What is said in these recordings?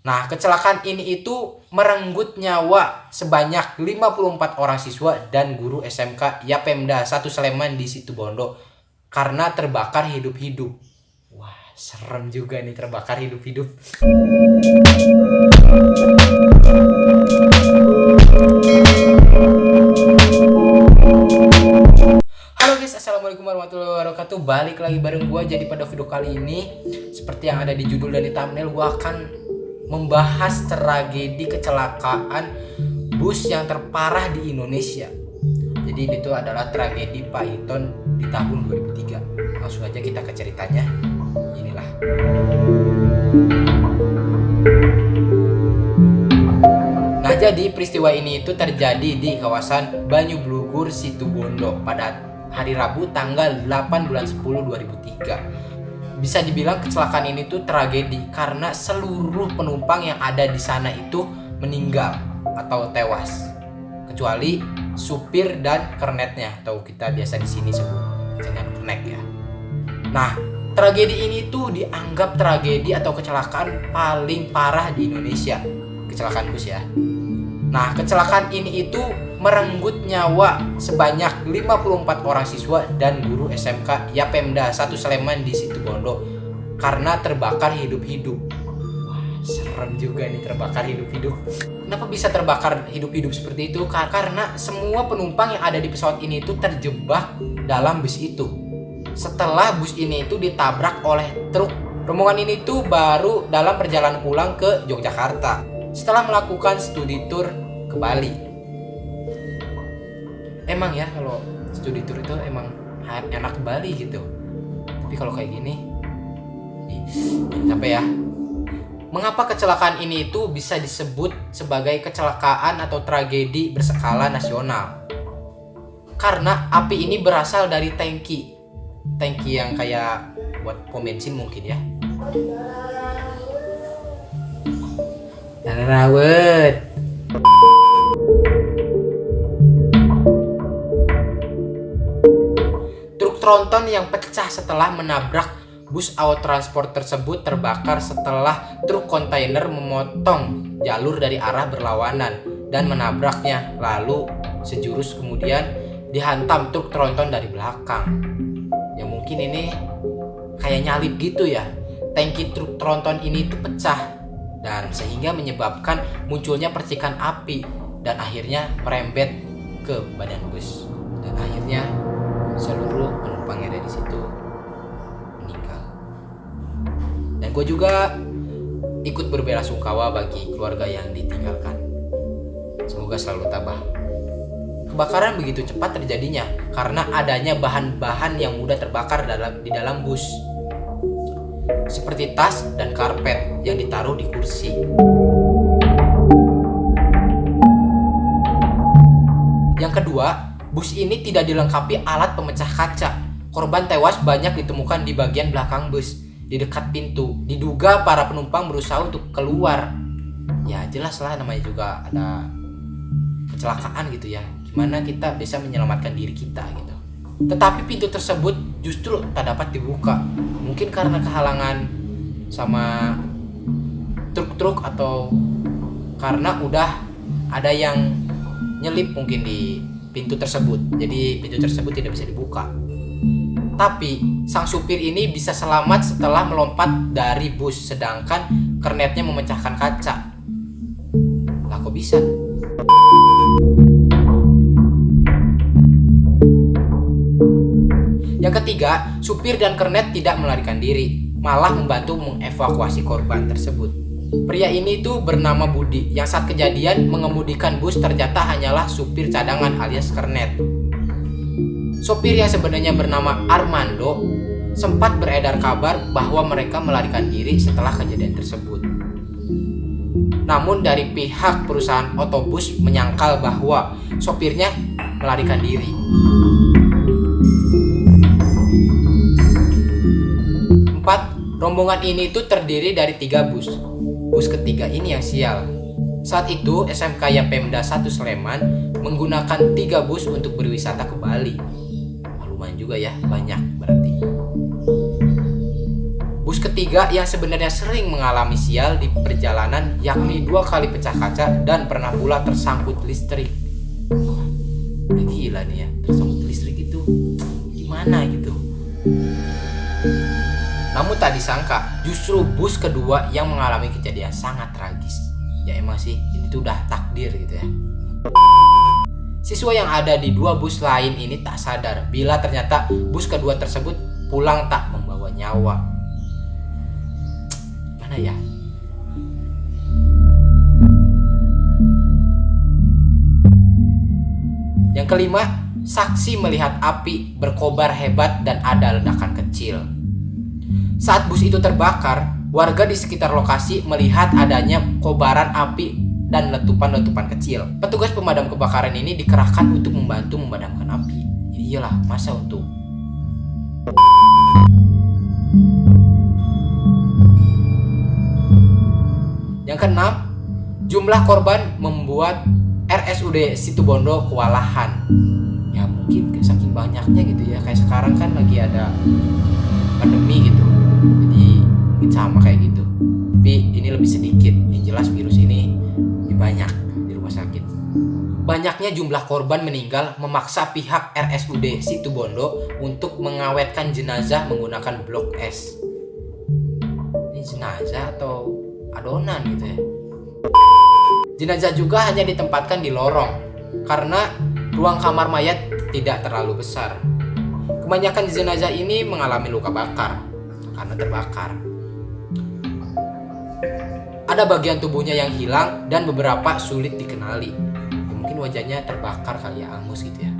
Nah, kecelakaan ini itu merenggut nyawa sebanyak 54 orang siswa dan guru SMK Yapemda 1 Sleman di Situbondo karena terbakar hidup-hidup. Wah, serem juga nih terbakar hidup-hidup. Halo guys, assalamualaikum warahmatullahi wabarakatuh. Balik lagi bareng gua. Jadi pada video kali ini, seperti yang ada di judul dan di thumbnail, gua akan membahas tragedi kecelakaan bus yang terparah di Indonesia. Jadi ini tuh adalah tragedi Python di tahun 2003. Langsung aja kita ke ceritanya. Inilah. Nah, jadi peristiwa ini itu terjadi di kawasan Banyublugur, Situbondo pada hari Rabu tanggal 8 bulan 10 2003. Bisa dibilang kecelakaan ini tuh tragedi karena seluruh penumpang yang ada di sana itu meninggal atau tewas, kecuali supir dan kernetnya, atau kita biasa di sini sebut dengan kernet ya. Nah, tragedi ini tuh dianggap tragedi atau kecelakaan paling parah di Indonesia, kecelakaan bus ya. Nah, kecelakaan ini itu merenggut nyawa sebanyak 54 orang siswa dan guru SMK Yapemda 1 Sleman di Situbondo karena terbakar hidup-hidup. Wah, serem juga nih terbakar hidup-hidup. Kenapa bisa terbakar hidup-hidup seperti itu? Karena semua penumpang yang ada di pesawat ini itu terjebak dalam bus itu. Setelah bus ini itu ditabrak oleh truk, rombongan ini tuh baru dalam perjalanan pulang ke Yogyakarta setelah melakukan studi tour ke Bali. Emang ya kalau studi tour itu emang enak ke Bali gitu. Tapi kalau kayak gini, capek ya. Mengapa kecelakaan ini itu bisa disebut sebagai kecelakaan atau tragedi berskala nasional? Karena api ini berasal dari tangki yang kayak buat pom bensin mungkin ya. Rawat. Truk tronton yang pecah setelah menabrak bus Awatransport tersebut terbakar setelah truk kontainer memotong jalur dari arah berlawanan dan menabraknya, lalu sejurus kemudian dihantam truk tronton dari belakang. Ya mungkin ini kayak nyalip gitu ya. Tangki truk tronton ini tuh pecah dan sehingga menyebabkan munculnya percikan api dan akhirnya merembet ke badan bus, dan akhirnya seluruh penumpang yang ada di situ meninggal. Dan gue juga ikut berbelasungkawa bagi keluarga yang ditinggalkan. Semoga selalu tabah. Kebakaran begitu cepat terjadinya karena adanya bahan-bahan yang mudah terbakar di dalam bus, seperti tas dan karpet yang ditaruh di kursi. Yang kedua, bus ini tidak dilengkapi alat pemecah kaca. Korban tewas banyak ditemukan di bagian belakang bus, di dekat pintu. Diduga para penumpang berusaha untuk keluar. Ya jelas lah, namanya juga ada kecelakaan gitu ya. Gimana kita bisa menyelamatkan diri kita gitu. Tetapi pintu tersebut justru tak dapat dibuka. Mungkin karena kehalangan sama truk-truk atau karena udah ada yang nyelip mungkin di pintu tersebut. Jadi pintu tersebut tidak bisa dibuka. Tapi sang supir ini bisa selamat setelah melompat dari bus, sedangkan kernetnya memecahkan kaca. Lah kok bisa? Yang ketiga, supir dan kernet tidak melarikan diri, malah membantu mengevakuasi korban tersebut. Pria ini tuh bernama Budi, yang saat kejadian mengemudikan bus ternyata hanyalah supir cadangan alias kernet. Sopir yang sebenarnya bernama Armando sempat beredar kabar bahwa mereka melarikan diri setelah kejadian tersebut. Namun dari pihak perusahaan otobus menyangkal bahwa sopirnya melarikan diri. 4. Rombongan ini tuh terdiri dari 3 bus. Bus ketiga ini yang sial. Saat itu SMK Yapemda 1 Sleman menggunakan 3 bus untuk berwisata ke Bali. Lumayan juga ya, banyak berarti. Bus ketiga yang sebenarnya sering mengalami sial di perjalanan, yakni 2 kali pecah kaca dan pernah pula tersangkut listrik. Wah, udah gila nih ya, tersangkut listrik itu gimana gitu. Namun tak disangka, justru bus kedua yang mengalami kejadian sangat tragis. Ya emang sih, ini tuh udah takdir gitu ya. Siswa yang ada di 2 bus lain ini tak sadar bila ternyata bus kedua tersebut pulang tak membawa nyawa. Mana ya? Yang kelima, saksi melihat api berkobar hebat dan ada ledakan kecil. Saat bus itu terbakar, warga di sekitar lokasi melihat adanya kobaran api dan letupan-letupan kecil. Petugas pemadam kebakaran ini dikerahkan untuk membantu memadamkan api. Iyalah, masa untuk Yang keenam, jumlah korban membuat RSUD Situbondo kewalahan. Ya mungkin saking banyaknya gitu ya, kayak sekarang kan lagi ada pandemi gitu, jadi mungkin sama kayak gitu. Tapi ini lebih sedikit, yang jelas virus ini lebih banyak di rumah sakit. Banyaknya jumlah korban meninggal memaksa pihak RSUD Situbondo untuk mengawetkan jenazah menggunakan blok es. Ini jenazah atau adonan gitu ya. Jenazah juga hanya ditempatkan di lorong karena ruang kamar mayat tidak terlalu besar. Kebanyakan jenazah ini mengalami luka bakar karena terbakar. Ada bagian tubuhnya yang hilang dan beberapa sulit dikenali. Ya, mungkin wajahnya terbakar kali ya, angus gitu ya.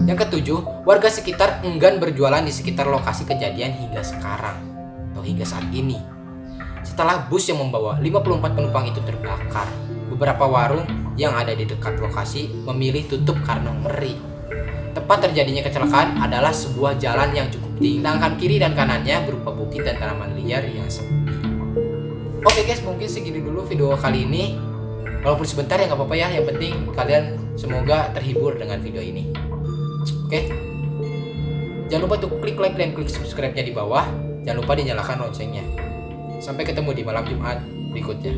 Yang ketujuh, warga sekitar enggan berjualan di sekitar lokasi kejadian hingga sekarang atau hingga saat ini. Setelah bus yang membawa 54 penumpang itu terbakar, beberapa warung yang ada di dekat lokasi memilih tutup karena ngeri. Tempat terjadinya kecelakaan adalah sebuah jalan yang cukup tinggi, sedangkan kiri dan kanannya berupa bukit dan tanaman liar yang sepi. Oke guys, mungkin segini dulu video kali ini. Walaupun sebentar ya nggak apa-apa ya, yang penting kalian semoga terhibur dengan video ini. Oke, jangan lupa untuk klik like dan klik subscribe-nya di bawah. Jangan lupa dinyalakan loncengnya. Sampai ketemu di malam Jumat berikutnya.